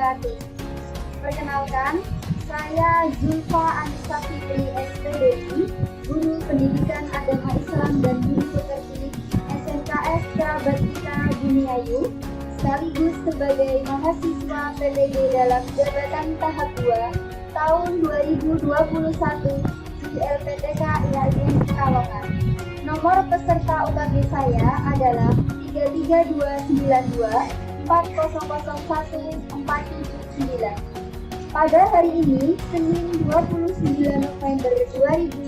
wabarakatuh. Perkenalkan, saya Zulfa Anissa Fitri SPDI, Guru Pendidikan Agama Islam dan Guru Pekerti SMKS Kerabat Kita Buniayu, sekaligus sebagai mahasiswa PTG dalam jabatan tahap 2 tahun 2021 di LPTK IAIN Pekalongan. Nomor peserta UKB saya adalah 33292 4001479. Pada hari ini, Senin 29 November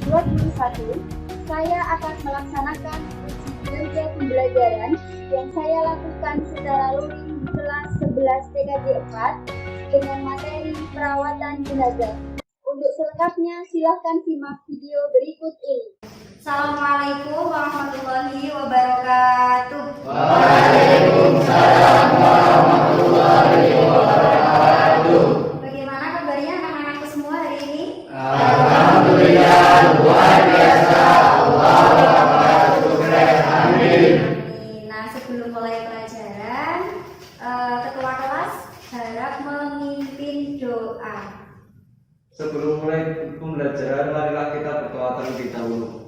2021, saya akan melaksanakan uji kinerja pembelajaran yang saya lakukan secara luring di kelas 11 TKJ 4 dengan materi perawatan jenazah. Untuk selengkapnya, silahkan simak video berikut ini. Assalamualaikum warahmatullahi wabarakatuh. Waalaikumsalam warahmatullahi wabarakatuh. Bagaimana kabarnya anak-anakku semua hari ini? Alhamdulillah, luar biasa. Allahu sukses. Amin. Nah, sebelum mulai pelajaran, ketua kelas harap memimpin doa. Sebelum mulai pembelajaran, marilah kita berdoa terlebih dahulu.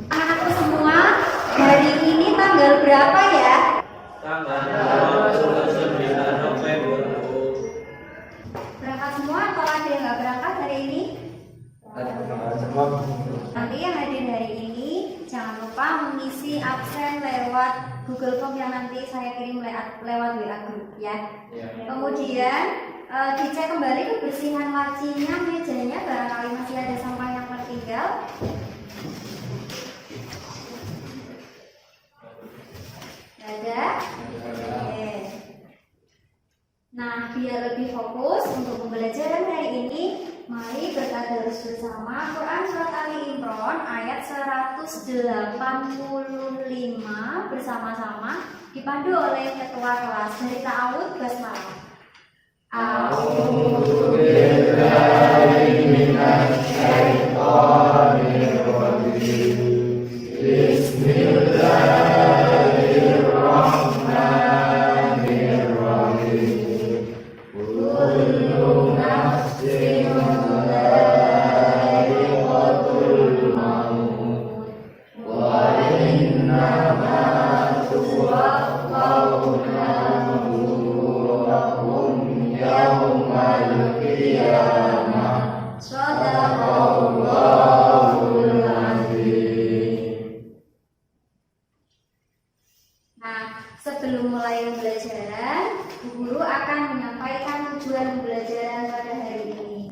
Anakku semua, hari ini tanggal berapa ya? Tanggal 29 November. Berangkat semua atau ada yang nggak berangkat hari ini? Nanti yang hadir hari ini jangan lupa mengisi absen lewat Google Form yang nanti saya kirim lewat WA Group ya. Kemudian dicek kembali kebersihan lacinya, mejanya, barangkali masih ada sampah yang tertinggal. Ada? Oke. Nah, biar lebih fokus untuk pembelajaran hari ini, mari bertadarus bersama Quran Surat Ali Imran ayat 185 bersama-sama dipandu oleh ketua kelas dari Ta'awud Basmalah. Nah, sebelum mulai pembelajaran, Bu Guru akan menyampaikan tujuan pembelajaran pada hari ini.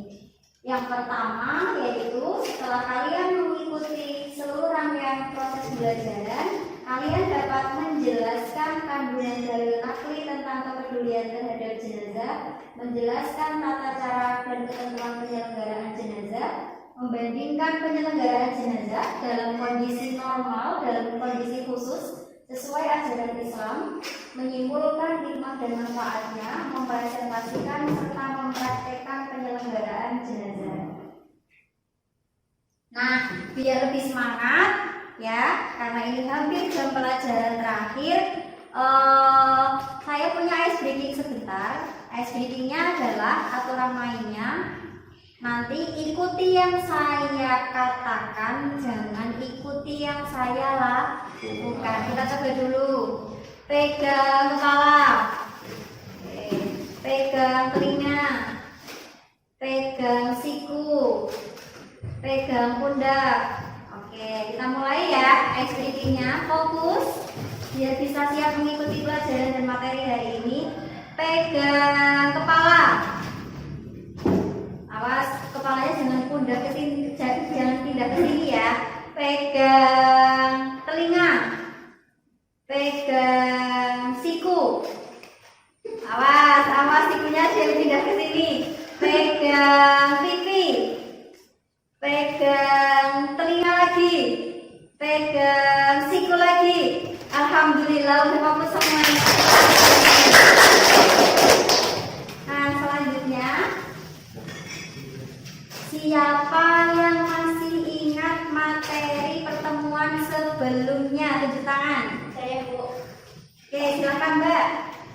Yang pertama yaitu setelah kalian mengikuti seluruh rangkaian proses pembelajaran, kalian dapat menjelaskan kandungan dalil akli tentang kepedulian terhadap jenazah, menjelaskan tata cara dan ketentuan penyelenggaraan jenazah, membandingkan penyelenggaraan jenazah dalam kondisi normal dalam kondisi khusus sesuai ajaran Islam, menyimpulkan hikmah dan manfaatnya, mempresentasikan serta mempraktekkan penyelenggaraan jenazah. Nah, biar lebih semangat ya, karena ini hampir jam pelajaran terakhir, saya punya ice breaking sebentar. Ice breakingnya adalah aturan mainnya. Nanti ikuti yang saya katakan, jangan ikuti yang saya lakukan. Kita coba dulu. Pegang kepala, pegang telinga, pegang siku, pegang pundak. Oke, kita mulai ya. Ice breakingnya, fokus biar bisa siap mengikuti pelajaran dan materi hari ini. Pegang kepala. Awas, kepalanya jangan pundak ke sini, jangan pindah ke sini ya. pegang telinga, pegang siku. Awas, awas sikunya jangan pindah ke sini. Pegang pipi, pegang telinga lagi, pegang siku lagi. Alhamdulillah udah mampu semuanya. Nah, selanjutnya siapa yang masih ingat materi pertemuan sebelumnya? Tunjuk tangan. Saya, Bu. Oke, silakan Mbak.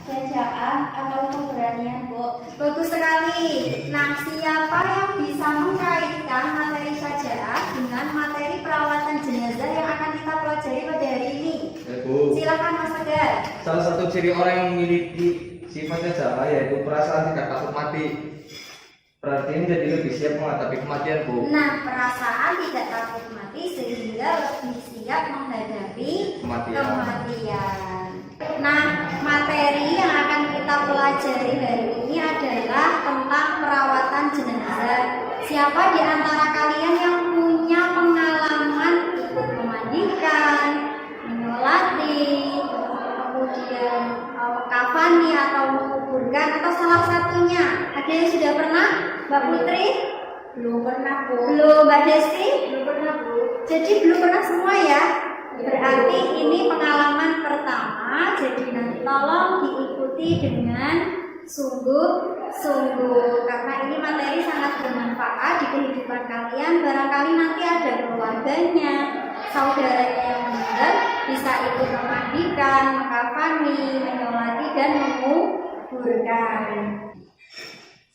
Bacaan atau pemberanian, Bu. Bagus sekali. Nah, siapa yang bisa mengkaitkan materi sajaah dengan materi perawatan jenazah yang akan kita pelajari pada hari ini? Bu. Silakan Mas Tegar. Salah satu ciri orang yang memiliki sifat sejarah yaitu perasaan tidak takut mati. Berarti menjadi lebih siap menghadapi kematian, Bu. Nah, perasaan tidak takut mati sehingga lebih siap menghadapi kematian. Nah, materi yang akan kita pelajari hari ini adalah tentang perawatan jenazah. Siapa di antara kalian yang punya pengalaman ikut memandikan, menyolati, kemudian kafani atau menguburkan atau salah satunya? Ada yang sudah pernah? Mbak Putri? Belum pernah, Bu. Belum. Mbak Desti? Belum pernah, Bu. Jadi belum pernah semua ya? Berarti ini pengalaman pertama, jadi nanti tolong diikuti dengan sungguh-sungguh karena ini materi sangat bermanfaat di kehidupan kalian. Barangkali nanti ada keluarganya, saudaranya yang meninggal, bisa ikut memandikan, mengkafani, menyolati, dan menguburkan.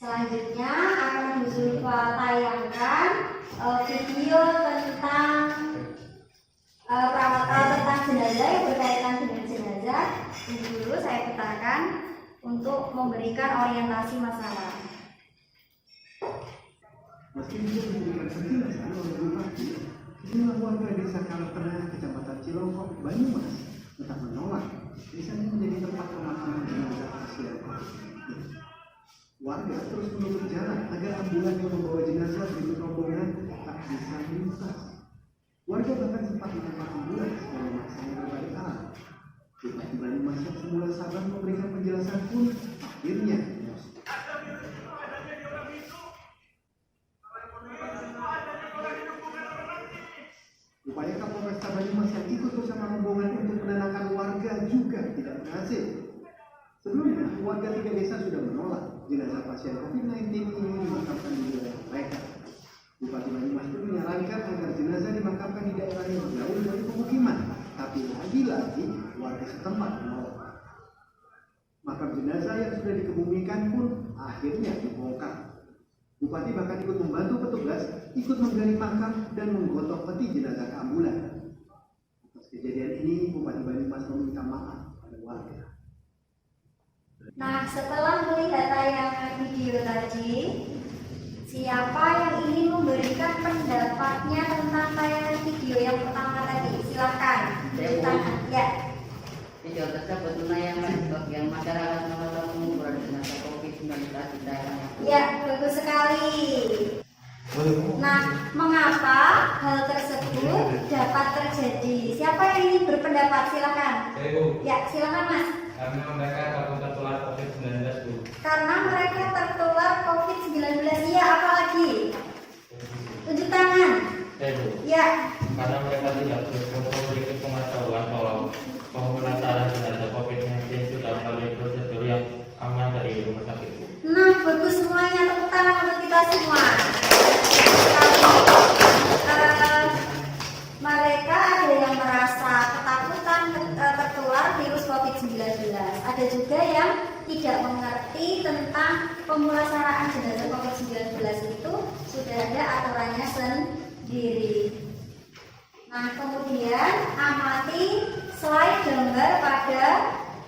Selanjutnya akan Bu Zulfa tayangkan video tentang perawatan tentang jenazah yang berkaitan dengan jenazah. Ini dulu saya putarkan untuk memberikan orientasi masalah. Meski diberikan penjelasan oleh Bupati, sejumlah warga desa Kaltengah, Kecamatan Cilongkok, Banyumas tetap menolak desa ini menjadi tempat pemakaman jenazah pasien. Warga terus menutup jalan agar ambulan yang membawa jenazah berikut rombongan tak bisa melintas. Warga bahkan sempat menolak ambulan dan memaksanya berbalik arah. Bupati Banyumas yang semula sabar memberikan penjelasan pun akhirnya upaya Kapolresta Banyumas yang ikut bersama rombongan untuk menenangkan warga juga tidak berhasil. Sebelumnya, warga 3 desa sudah menolak jenazah pasien COVID-19 ini dimakamkan di wilayah mereka. Bupati Banyumas pun menyarankan agar jenazah dimakamkan di daerah yang jauh dari pemukiman, tapi lagi-lagi warga setempat menolak. Makam jenazah yang sudah dikebumikan pun akhirnya dibongkar. Bupati bahkan ikut membantu petugas ikut menggali makam dan menggotong peti jenazah ke ambulan. Atas kejadian ini, Bupati Banyumas meminta maaf pada warga. Nah, setelah melihat tayangan video tadi, siapa yang ingin memberikan pendapatnya tentang tayangan video yang pertama tadi? Silakan. Tangan. Ya. Video tersebut menayangkan sebagian masyarakat menolak penguburan jenazah COVID-19 di daerahnya. Ya, bagus sekali. Nah, mengapa hal tersebut dapat terjadi? Siapa yang ingin berpendapat? Silakan. Ya, silakan Mas. Karena mereka takut tertular COVID-19, Bu. Karena mereka tertular COVID-19. Iya, apalagi? Tunjuk tangan. Ya. Karena mereka tidak memiliki pengetahuan bahwa pemulasaran jenazah COVID-19 sudah melalui prosedur yang aman dari rumah sakit. Nah, bagus semuanya. Tepuk tangan untuk kita semua. Mereka ada yang merasa ketakutan tertular virus COVID-19. Ada juga yang tidak mengerti tentang pemulasaraan jenazah COVID-19 itu sudah ada aturannya sendiri. Nah, kemudian amati slide gambar pada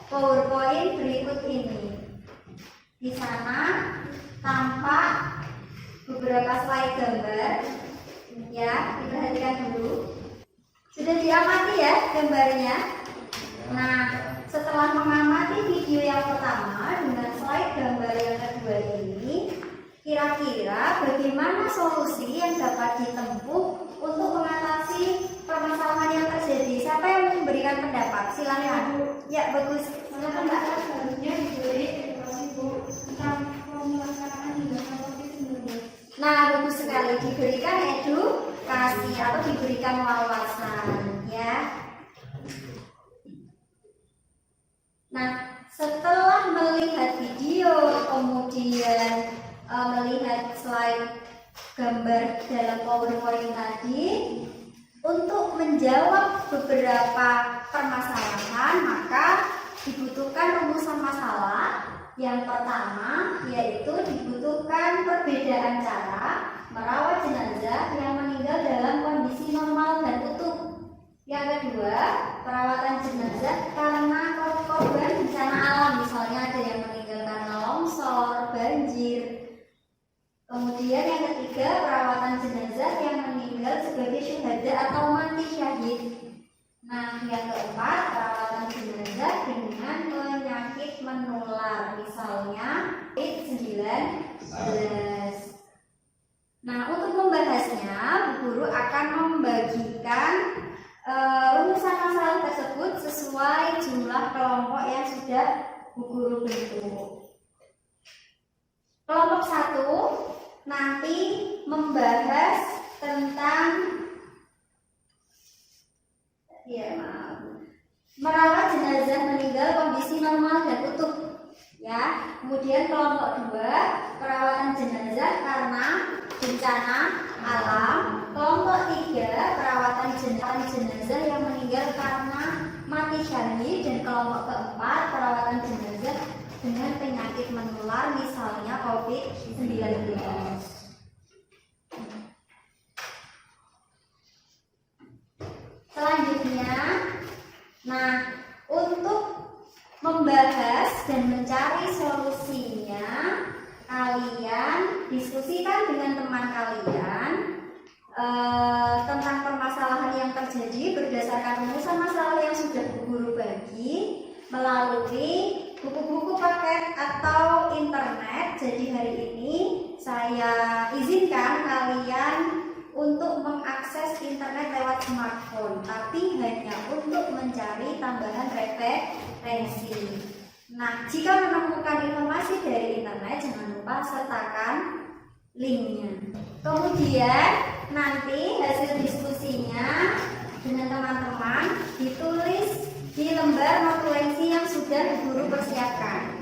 PowerPoint berikut ini. Di sana tampak beberapa slide gambar. Ya, diperhatikan dulu. Sudah diamati ya gambarnya. Nah, setelah mengamati video yang pertama dengan slide gambar yang kedua ini, kira-kira bagaimana solusi yang dapat ditempuh untuk mengatasi permasalahan yang terjadi. Siapa yang memberikan pendapat? Silahkan. Ya, bagus. Silakan Mbak. Harusnya diberi edukasi Bu tentang pelaksanaan hingga COVID-19. Nah, bagus sekali, diberikan edukasi atau diberikan wawasan, ya. Nah, setelah melihat video, kemudian melihat slide gambar dalam PowerPoint tadi, untuk menjawab beberapa permasalahan, maka dibutuhkan rumusan masalah. Yang pertama yaitu dibutuhkan perbedaan cara merawat jenazah yang meninggal dalam kondisi normal dan utuh. Yang kedua, perawatan jenazah karena korban bencana alam, misalnya ada yang meninggal karena longsor, banjir. Kemudian yang ketiga, perawatan jenazah yang meninggal sebagai syuhada atau mati syahid. Nah, yang keempat, perawatan jenazah dengan penyakit menular, misalnya COVID-19. Nah, untuk membahasnya, Bu Guru akan membagikan rumusan masalah tersebut sesuai jumlah kelompok yang sudah Bu Guru bentuk. Kelompok 1 nanti membahas tentang merawat jenazah meninggal kondisi normal dan utuh, ya. Kemudian kelompok 2 perawatan jenazah karena bencana alam. Kelompok 3 perawatan jenazah yang meninggal karena mati syahid. Dan kelompok keempat perawatan jenazah dengan penyakit menular, misalnya COVID-19. Selanjutnya, nah, untuk membahas dan mencari solusinya, kalian diskusikan dengan teman kalian tentang permasalahan yang terjadi berdasarkan rumusan masalah yang sudah Bu Guru bagi melalui buku-buku paket atau internet. Jadi hari ini saya izinkan kalian untuk mengakses internet lewat smartphone, tapi hanya untuk mencari tambahan referensi. Nah, jika menemukan informasi dari internet, jangan lupa sertakan linknya. Kemudian nanti hasil diskusinya dengan teman-teman ditulis di lembar notulensi yang sudah Bu Guru persiapkan.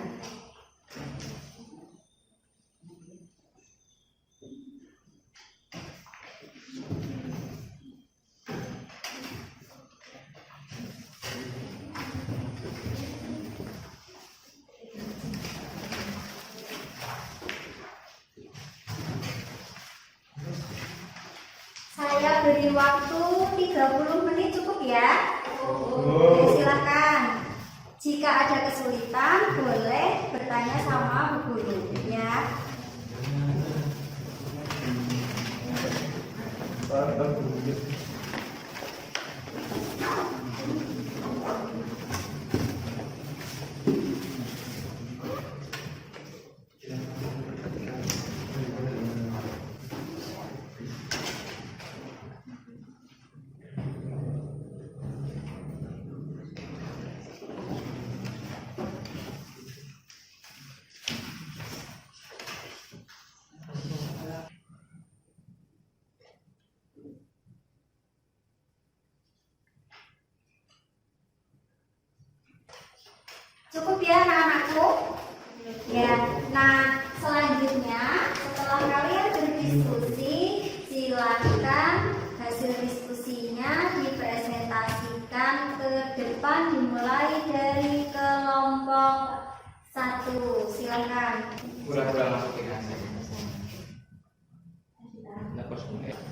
Saya beri waktu 30 menit, cukup ya? Silakan. Jika ada kesulitan, boleh bertanya sama Bu Guru, ya. Cukup ya anak-anakku? Ya. Nah, selanjutnya setelah kalian berdiskusi, silakan hasil diskusinya dipresentasikan ke depan, dimulai dari kelompok 1. Silakan. Kurang-kurang masukin aja.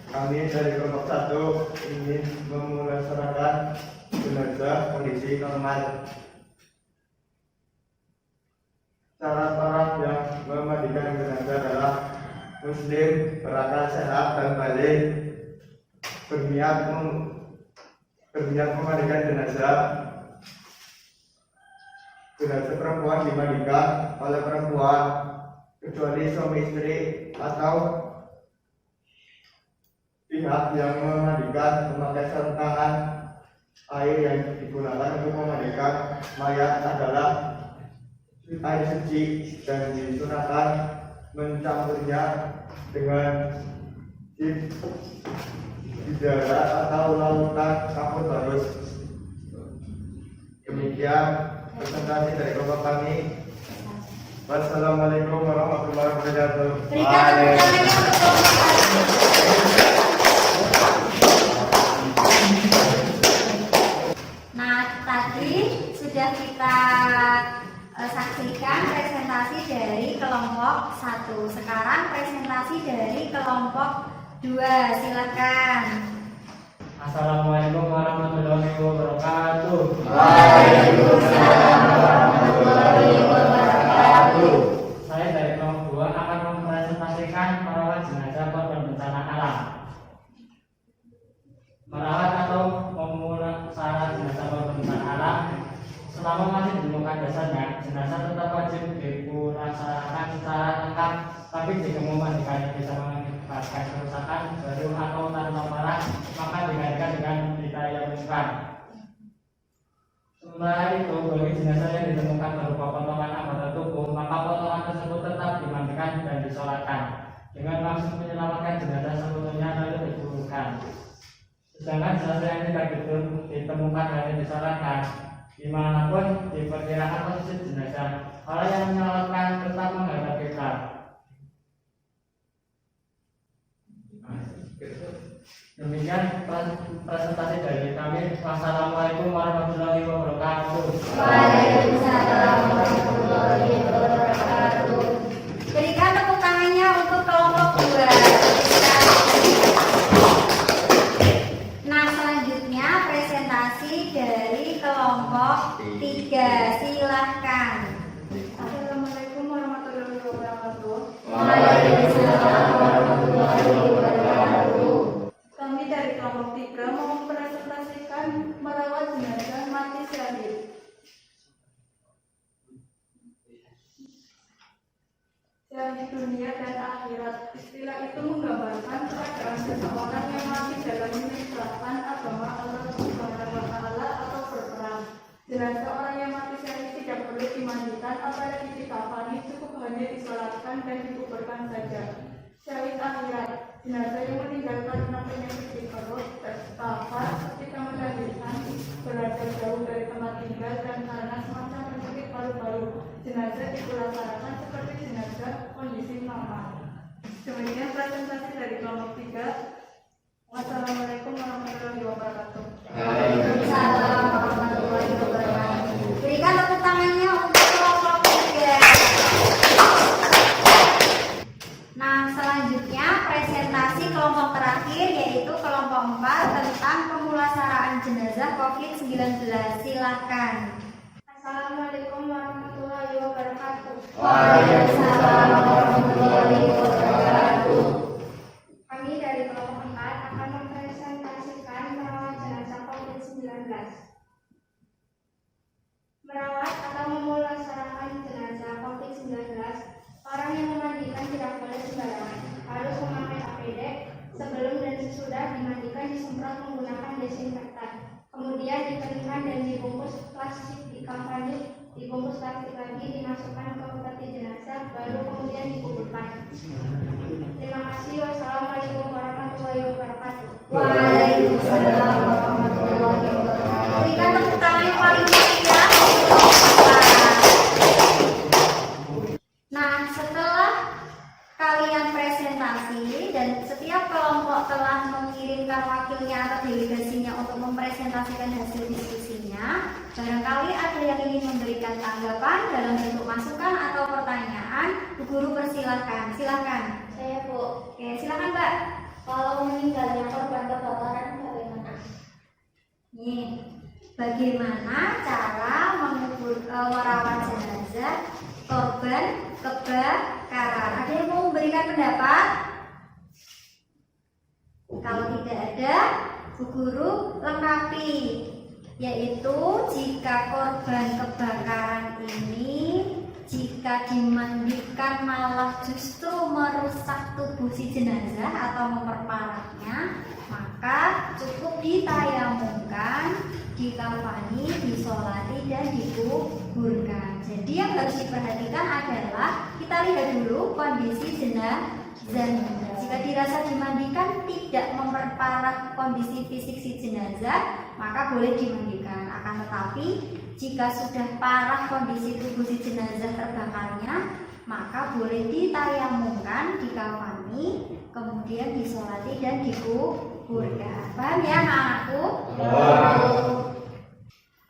Kami dari kelompok 1 ingin memulaksanakan jenazah kondisi normal. Syarat-syarat yang memandikan jenazah adalah muslim, berakal sehat dan balik, berniat memandikan jenazah perempuan dimandikan oleh perempuan kecuali suami istri atau pihak yang memandikan memakai sarung tangan. Air yang digunakan untuk memandikan mayat adalah air suci dan disunahkan mencampurnya dengan di darat atau lautan kapur barus. Demikian presentasi dari kelompok kami. Wassalamualaikum warahmatullahi wabarakatuh. Berikan tepuk tangannya untuk kelompok. Nah, tadi sudah kita saksikan presentasi dari kelompok 1. Sekarang presentasi dari kelompok 2. Silakan. Assalamualaikum warahmatullahi wabarakatuh. Waalaikumsalam warahmatullahi wabarakatuh. Saya dari kelompok 2 akan mempresentasikan merawat jenazah korban bencana alam. Merawat atau memulasara jenazah korban bencana alam selama masih ditemukan jasadnya, jenazah tetap wajib dimulasarakan secara lengkap. Tapi jika memandikannya bisa mengakibatkan kerusakan baru atau tanpa parah, maka digantikan dengan ditayamumkan. Sementara itu, bagi jenazah yang ditemukan berupa potongan anggota tubuh, maka potongan tersebut tetap dimandikan dan disolatkan dengan maksud menyelamatkan jenazah seutuhnya lalu dikuburkan. Sedangkan jenazah yang tidak ditemukan dan disolatkan, dimanapun diperkirakan posisi jenazah, orang yang menyelamatkan tetap menghadap kiblat. Demikian presentasi dari kami. Wassalamualaikum warahmatullahi wabarakatuh. Waalaikumsalam warahmatullahi wabarakatuh. Berikan tepuk tangannya untuk kelompok 2. Nah, selanjutnya presentasi dari kelompok 3. Silahkan. Assalamualaikum warahmatullahi wabarakatuh. Waalaikumsalam warahmatullahi wabarakatuh. Kami dari kelompok 3 mau mempresentasikan merawat jenazah mati syahid. Syahid dunia dan akhirat. Istilah itu menggambarkan keadaan seseorang yang mati dalam menerapkan agama Allah Subhanahu wa Ta'ala atau berperang. Jenazah orang yang mati syahid tidak perlu dimandikan, apalagi dikafani, cukup hanya disolatkan dan dikuburkan saja. Syahid akhirat. Jenazah yang meninggal karena penyakit di perut, terpapar ketika melahirkan, berada jauh dari tempat tinggal dan karena semacam penyakit paru-paru. Jenazah dipulasarakan seperti jenazah kondisi normal. Demikian presentasi dari kelompok 3. Wassalamualaikum warahmatullahi wabarakatuh. Waalaikumsalam warahmatullahi wabarakatuh. Berikan tepuk tangannya untuk kelompok 3. Nah, selanjutnya presentasi kelompok terakhir yaitu kelompok 4 tentang pemulasaraan jenazah COVID-19. Silakan. Assalamualaikum warahmatullahi wabarakatuh. Waalaikumsalam warahmatullahi wabarakatuh. Kami dari kelompok 4 akan mempresentasikan merawat jenazah COVID-19. Merawat atau memulasarakan jenazah COVID-19, orang yang memandikan tidak boleh sembarangan. Harus memakai APD. Sebelum dan sesudah dimandikan disemprot menggunakan desinfektan. Kemudian dikeringkan dan dibungkus plastik, dikafani, dibungkus plastik lagi, dimasukkan ke peti jenazah, baru kemudian dikuburkan. Terima kasih. Wassalamualaikum warahmatullahi wabarakatuh. Waalaikumsalam warahmatullahi wabarakatuh. Berikan tepuk tangan yang paling meriah. Nah, setelah kalian presentasi dan setiap kelompok telah mengirimkan wakilnya atau delegasinya untuk mempresentasikan hasil diskusinya, barangkali ada yang ingin memberikan tanggapan dalam bentuk masukan atau pertanyaan, Bu Guru persilahkan. Silakan. Saya Bu. Oke, silakan Mbak. Kalau meninggalnya korban kebakaran bagaimana? Nih, bagaimana cara merawat jenazah korban kebakaran? Ada yang mau memberikan pendapat? Kalau tidak ada, Bu Guru lengkapi, yaitu jika korban kebakaran ini jika dimandikan malah justru merusak tubuh si jenazah atau memperparahnya, maka cukup ditayamumkan, dikafani, disolati, dan dikuburkan. Jadi yang harus diperhatikan adalah kita lihat dulu kondisi jenazah. Jika dirasa dimandikan tidak memperparah kondisi fisik si jenazah, maka boleh dimandikan. Akan tetapi jika sudah parah kondisi tubuh si jenazah terbakarnya, maka boleh ditayamumkan, dikafani, kemudian disolati dan dikuburkan. Paham ya anak-anakku?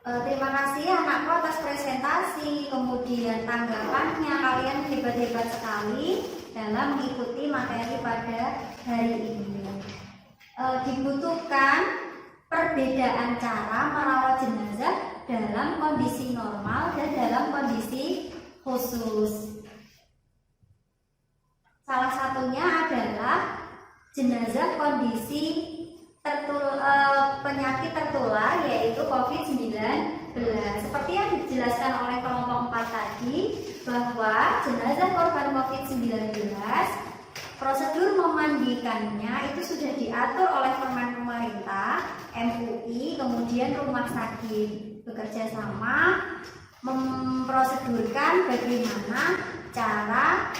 Terima kasih anakku atas presentasi, kemudian tanggapannya. Kalian hebat-hebat sekali dalam mengikuti materi pada hari ini. Dibutuhkan perbedaan cara merawat jenazah dalam kondisi normal dan dalam kondisi khusus. Salah satunya adalah jenazah kondisi penyakit tertular, yaitu COVID-19. Seperti yang dijelaskan oleh kelompok 4 tadi, bahwa jenazah korban COVID-19 prosedur memandikannya itu sudah diatur oleh Permen pemerintah, MUI, kemudian rumah sakit bekerja sama memprosedurkan bagaimana cara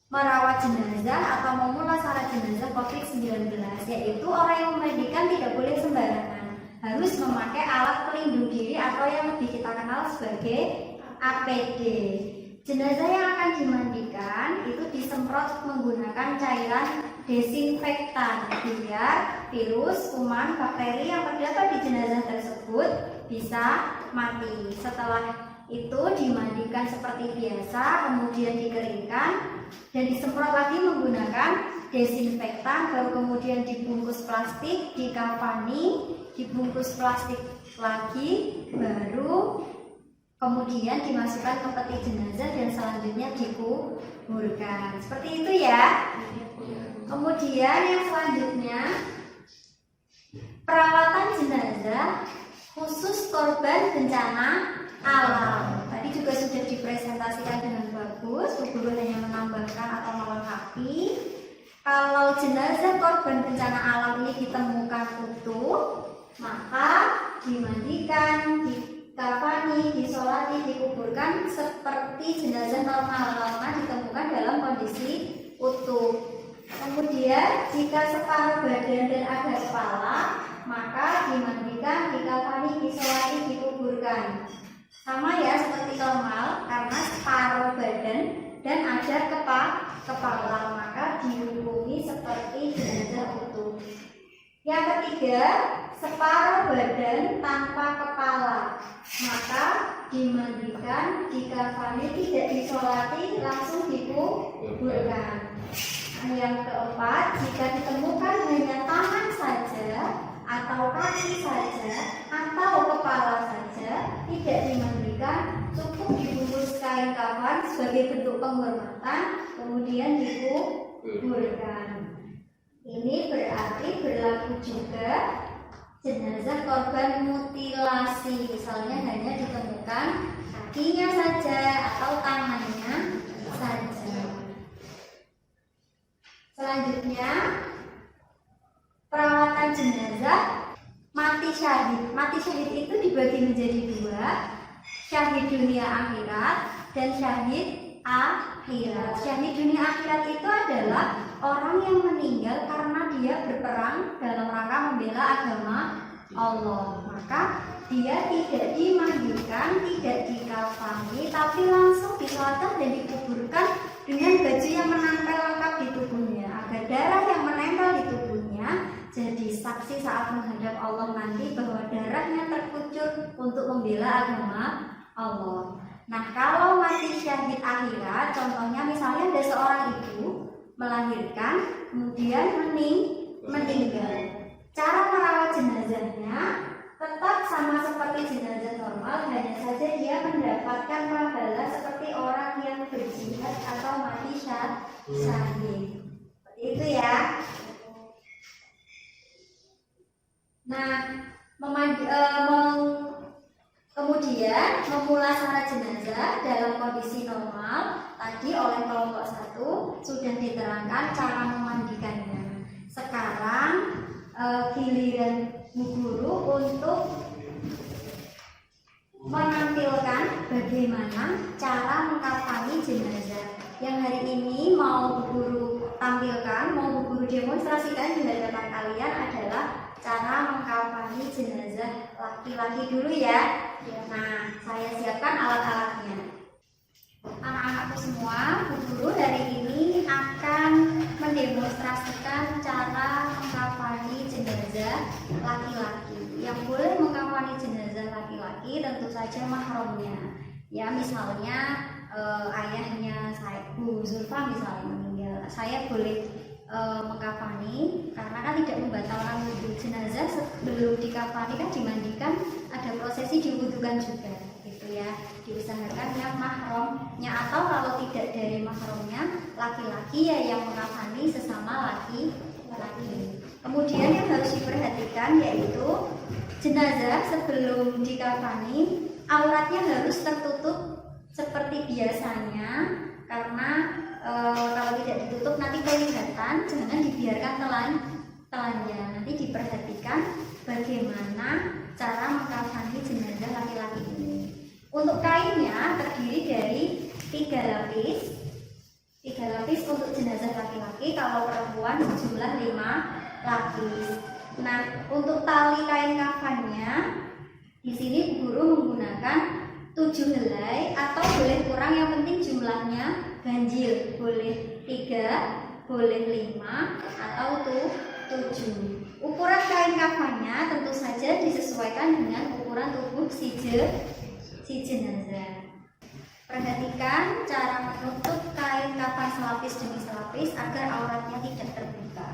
merawat jenazah atau memulasarah jenazah COVID-19, yaitu orang yang memandikan tidak boleh sembarangan, harus memakai alat pelindung diri atau yang lebih kita kenal sebagai APD. Jenazah yang akan dimandikan itu disemprot menggunakan cairan desinfektan biar virus, kuman, bakteri yang terdapat di jenazah tersebut bisa mati. Setelah itu dimandikan seperti biasa, kemudian dikeringkan dan disemprot lagi menggunakan desinfektan, baru kemudian dibungkus plastik, dikafani, dibungkus plastik lagi, baru kemudian dimasukkan ke peti jenazah dan selanjutnya dikuburkan. Seperti itu ya. Kemudian yang selanjutnya, perawatan jenazah khusus korban bencana alam. Tadi juga sudah dipresentasikan dengan bagus, Bu Guru hanya menambahkan atau melengkapi. Kalau jenazah korban bencana alam ini ditemukan utuh, maka dimandikan, dikafani, disolati, dikuburkan seperti jenazah normal karena ditemukan dalam kondisi utuh. Kemudian jika separuh badan dan ada kepala, maka dimandikan, dikafani, disolati, dikuburkan. Sama ya seperti normal, karena separuh badan dan ada kepala, maka dihukumi seperti jenazah utuh. Yang ketiga, separuh badan tanpa kepala, maka dimandikan, dikafani, tidak disolati, langsung dikuburkan. Yang keempat, jika ditemukan hanya tangan saja atau kaki saja atau kepala saja, tidak dimandikan, cukup dibungkus kain kafan sebagai bentuk penghormatan, kemudian dikuburkan. Ini berarti berlaku juga jenazah korban mutilasi, misalnya hanya ditemukan kakinya saja atau tangannya saja. Selanjutnya, perawatan jenazah mati syahid. Mati syahid itu dibagi menjadi dua, syahid dunia akhirat dan syahid akhirat. Syahid dunia akhirat itu adalah orang yang meninggal karena dia berperang dalam rangka membela agama Allah. Maka dia tidak dimandikan, tidak dikafani, tapi langsung disolatkan dan dikuburkan dengan baju yang menempel lengkap di tubuhnya, agar darah yang menempel di tubuhnya jadi saksi saat menghadap Allah nanti bahwa darahnya terkucur untuk membela agama Allah. Nah, kalau mati syahid akhirat, contohnya misalnya ada seorang ibu melahirkan, kemudian meninggal. Cara merawat jenazahnya tetap sama seperti jenazah normal, hanya saja dia mendapatkan pahala seperti orang yang berjihad atau mati syahid. Seperti itu ya. Nah, kemudian memulasara jenazah dalam kondisi normal tadi oleh kelompok 1 sudah diterangkan cara memandikannya. Sekarang giliran Bu Guru untuk menampilkan bagaimana cara mengkafani jenazah. Yang hari ini mau Bu Guru tampilkan, mau Bu Guru demonstrasikan di hadapan kalian adalah cara mengkafani jenazah laki-laki dulu ya. Nah, saya siapkan alat-alatnya. Anak-anakku semua, Bu Guru hari ini akan mendemonstrasikan cara mengkafani jenazah laki-laki. Yang boleh mengkafani jenazah laki-laki tentu saja mahramnya. Ya, misalnya ayahnya saya, Bu Zulfa misalnya meninggal, saya boleh mengkafani karena kan tidak membatalkan wudhu. Jenazah sebelum dikafani kan dimandikan, ada prosesi diwudukan juga gitu ya. Diusahakan yang mahramnya, atau kalau tidak dari mahramnya laki-laki ya yang mengkafani sesama laki-laki. Kemudian yang harus diperhatikan yaitu jenazah sebelum dikafani auratnya harus tertutup seperti biasanya, karena kalau tidak ditutup nanti kelihatan, jangan dibiarkan telannya. Nanti diperhatikan bagaimana cara mengkafani jenazah laki-laki ini. Untuk kainnya terdiri dari 3 lapis. 3 lapis untuk jenazah laki-laki, kalau perempuan jumlah 5 lapis. Nah, untuk tali kain kafannya di sini Bu Guru menggunakan 7 helai atau boleh kurang, yang penting jumlahnya ganjil, boleh 3, boleh 5 atau 7. Ukuran kain kafannya tentu saja disesuaikan dengan ukuran tubuh si jenazah. Perhatikan cara menutup kain kafan selapis demi selapis agar auratnya tidak terbuka.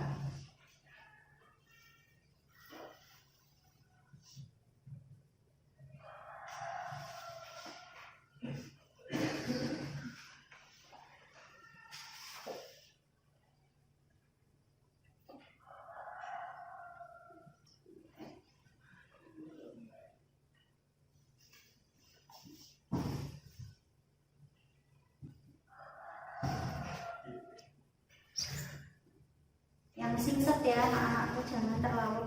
Yang singset ya anak-anakku, jangan terlalu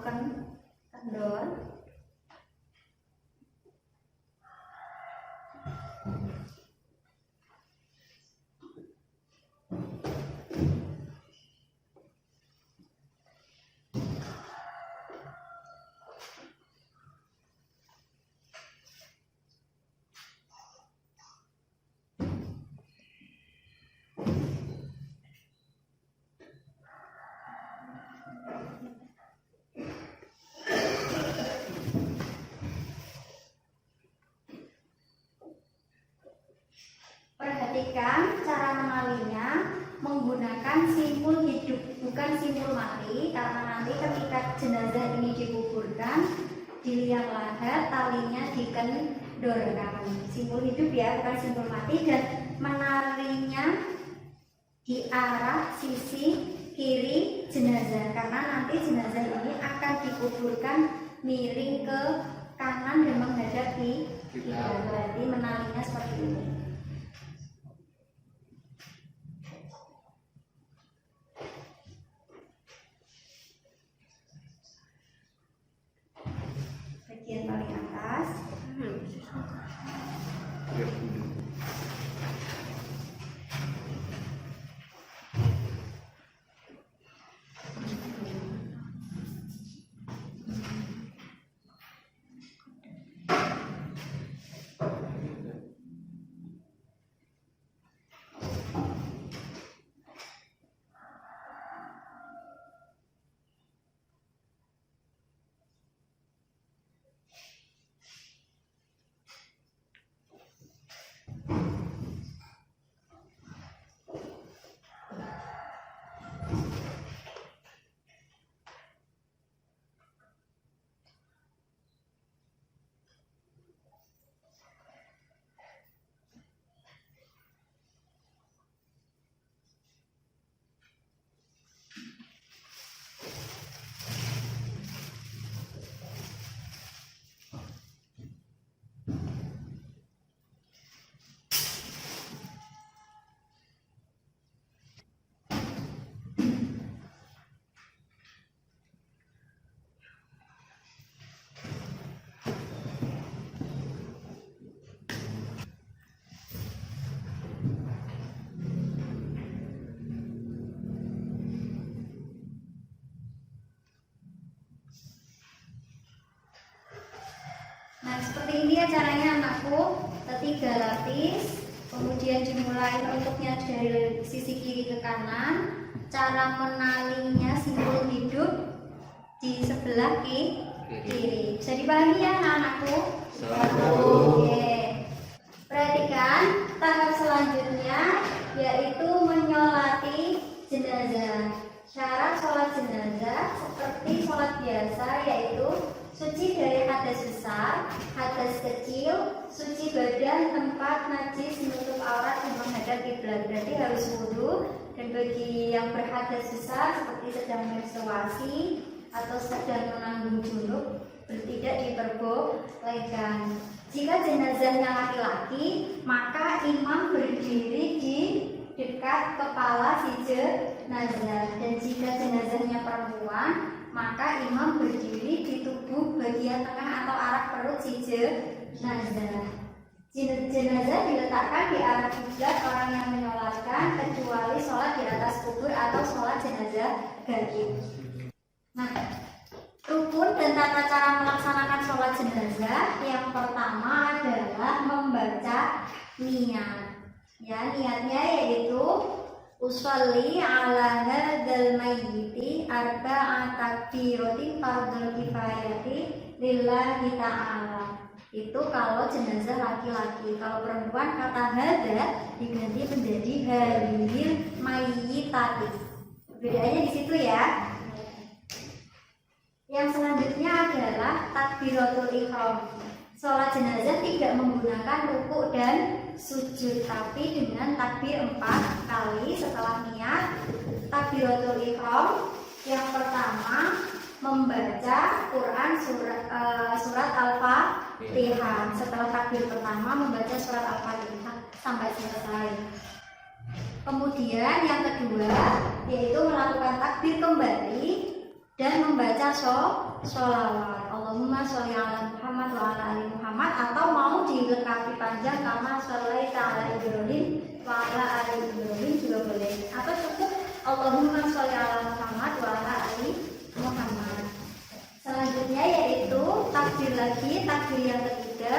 kendor. Perhatikan cara menalinya menggunakan simpul hidup, bukan simpul mati, karena nanti ketika jenazah ini dikuburkan di liang lahat talinya dikendorkan. Simpul hidup ya, bukan simpul mati, dan menarinya di arah sisi kiri jenazah, karena nanti jenazah ini akan dikuburkan miring ke kanan dan menghadap di kiblat. Berarti menarinya seperti ini. Bagian paling atas. ya caranya anakku, 3 lapis, kemudian dimulai bentuknya dari sisi kiri ke kanan. Cara menalinya simbol hidup di sebelah kiri. Bisa dipahami ya anak-anakku? Oke. Perhatikan tahap selanjutnya yaitu menyolati jenazah. Syarat sholat jenazah seperti sholat biasa yaitu suci dari hadas besar, hadas kecil, suci badan, tempat najis, menutup aurat, dan menghadap kiblat. Berarti harus wudu. Dan bagi yang berhadas besar seperti sedang menstruasi atau sedang menanggung junub, tidak diperbolehkan. Jika jenazahnya laki-laki, maka imam berdiri di dekat kepala si jenazah. Dan jika jenazahnya perempuan, maka imam berdiri di tubuh bagian tengah atau arah perut si jenazah. Jenazah diletakkan di arah kiblat orang yang menyolatkan, kecuali sholat di atas kubur atau sholat jenazah gaib. Nah, rukun dan tata cara melaksanakan sholat jenazah yang pertama adalah membaca niat. Ya, niatnya yaitu usolli ala hadzal mayyiti arba'a takbiratin fardhu kifayati lillahi ta'ala. Itu kalau jenazah laki-laki. Kalau perempuan kata hada diganti menjadi hadhil mayyitati. Bedanya di situ ya. Yang selanjutnya adalah takbiratul ihram. Sholat jenazah tidak menggunakan rukuk dan sujud, tapi dengan takbir 4 kali setelah niat. Takbiratul ihram yang pertama membaca Quran surat Al-Fatihah. Setelah takbir pertama membaca surat Al-Fatihah sampai selesai. Kemudian yang kedua yaitu melakukan takbir kembali dan membaca sholawat. Allahumma sholli ala Muhammad wa ala ali Muhammad, atau mau dilengkapi panjang kama sholaita ala Ibrahim wa ala ali Ibrahim juga boleh, atau cukup Allahumma sholli ala Muhammad wa ala ali Muhammad. Selanjutnya yaitu takbir lagi, takbir yang ketiga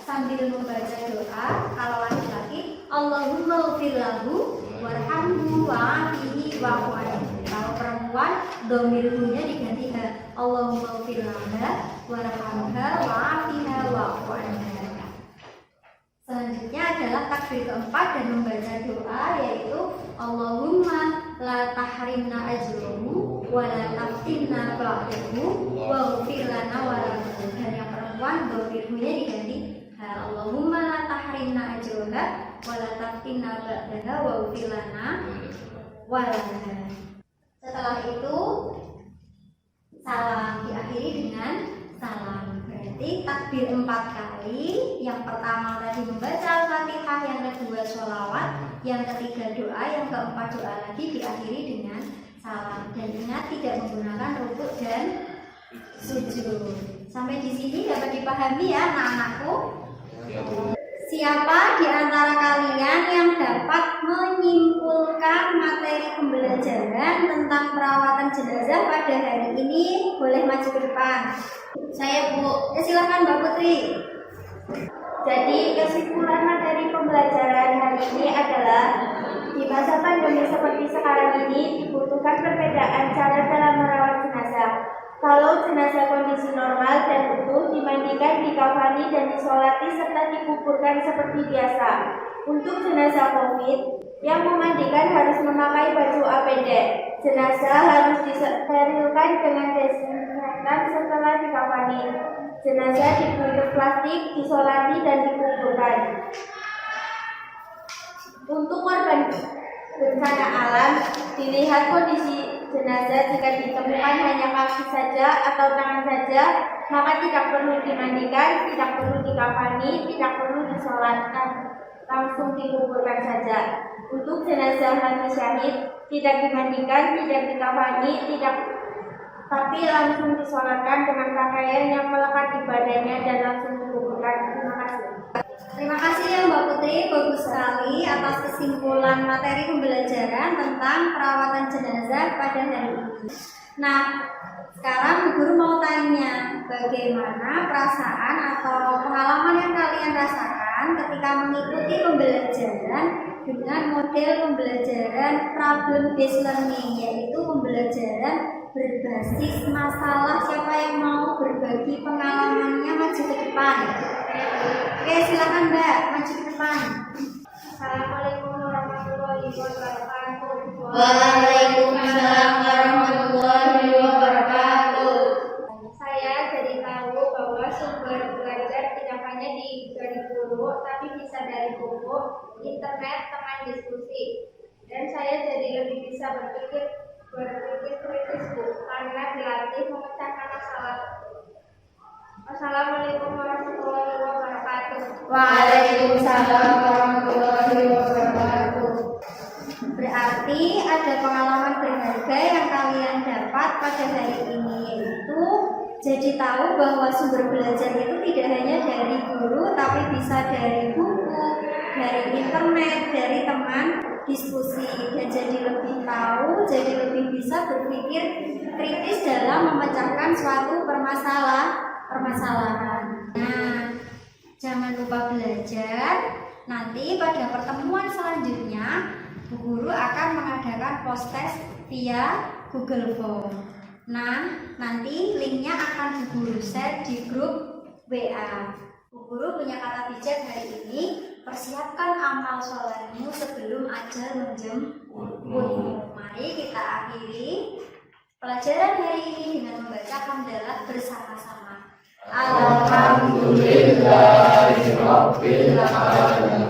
sambil membaca doa. Kalau laki-laki Allahumma ufir lahu warhamhu wa'afihi wa'afu'anhu. Kalau perempuan domirnya diganti ha, Allahumma ufir laha warhamha wa'afiha wa'afu'anha. Selanjutnya adalah takbir keempat dan membaca doa yaitu Allahumma la tahrimna ajruhu wa la taftinna ba'dahu wa ghfir lana wa lahu. Dan yang perempuan domirnya diganti ha, Allahumma la tahrimna ajruha wa la taftinna ba'daha wa ghfir lana wa lahu. Setelah itu salam, diakhiri dengan salam. Berarti takbir 4 kali. Yang pertama tadi membaca Al-Fatihah, yang kedua sholawat, yang ketiga doa, yang keempat doa lagi, diakhiri dengan salam. Dan ingat tidak menggunakan rukuk dan sujud. Sampai di sini dapat dipahami ya anak-anakku? Siapa di antara kalian yang dapat menyimpulkan materi pembelajaran tentang perawatan jenazah pada hari ini boleh maju ke depan. Saya Bu. Silakan Mbak Putri. Jadi kesimpulan materi pembelajaran hari ini adalah di masa pandemi seperti sekarang ini dibutuhkan perbedaan cara dalam merawat jenazah. Kalau jenazah kondisi normal dan utuh dimandikan, dikafani dan disolati serta dikuburkan seperti biasa. Untuk jenazah COVID yang memandikan harus memakai baju APD. Jenazah harus disterilkan dengan desinfektan setelah dikafani. Jenazah dibungkus plastik, disolati dan dikuburkan. Untuk korban bencana alam, dilihat kondisi jenazah. Jika ditemukan hanya kaki saja atau tangan saja, maka tidak perlu dimandikan, tidak perlu dikafani, tidak perlu disolatkan, langsung dikuburkan saja. Untuk jenazah mati syahid, tidak dimandikan, tidak dikafani, tapi langsung disolatkan dengan pakaian yang melekat di badannya dan langsung dikuburkan. Terima kasih. Terima kasih ya Mbak Putri, bagus sekali atas kesimpulan materi pembelajaran tentang perawatan jenazah pada hari ini. Nah, sekarang Bu Guru mau tanya, bagaimana perasaan atau pengalaman yang kalian rasakan ketika mengikuti pembelajaran dengan model pembelajaran problem based learning, yaitu pembelajaran berbasis masalah. Siapa yang mau berbagi pengalamannya maju ke depan? Oke, silakan Mbak, maju ke depan. Assalamualaikum warahmatullahi wabarakatuh. Waalaikumsalam warahmatullahi wabarakatuh. Saya jadi tahu bahwa sumber belajar tidak hanya dari guru, tapi bisa dari buku, internet, teman diskusi. Dan saya jadi lebih bisa berpikir kritis, Bu, karena dilatih memecahkan masalah. Assalamualaikum warahmatullahi wabarakatuh. Waalaikumsalam warahmatullahi wabarakatuh. Berarti ada pengalaman berharga yang kalian dapat pada hari ini, yaitu jadi tahu bahwa sumber belajar itu tidak hanya dari guru, tapi bisa dari buku, dari internet, dari teman diskusi, dan jadi lebih tahu, jadi lebih bisa berpikir kritis dalam memecahkan suatu permasalahan. Nah, jangan lupa belajar. Nanti pada pertemuan selanjutnya Bu Guru akan mengadakan post-test via Google Form. Nah, nanti linknya akan Bu Guru share di grup WA. Bu Guru punya kata bijak hari ini, persiapkan amal solehmu sebelum ajal menjemputmu. Mari kita akhiri pelajaran hari ini dengan membaca hamdalah bersama-sama. Alhamdulillahirabbil alamin.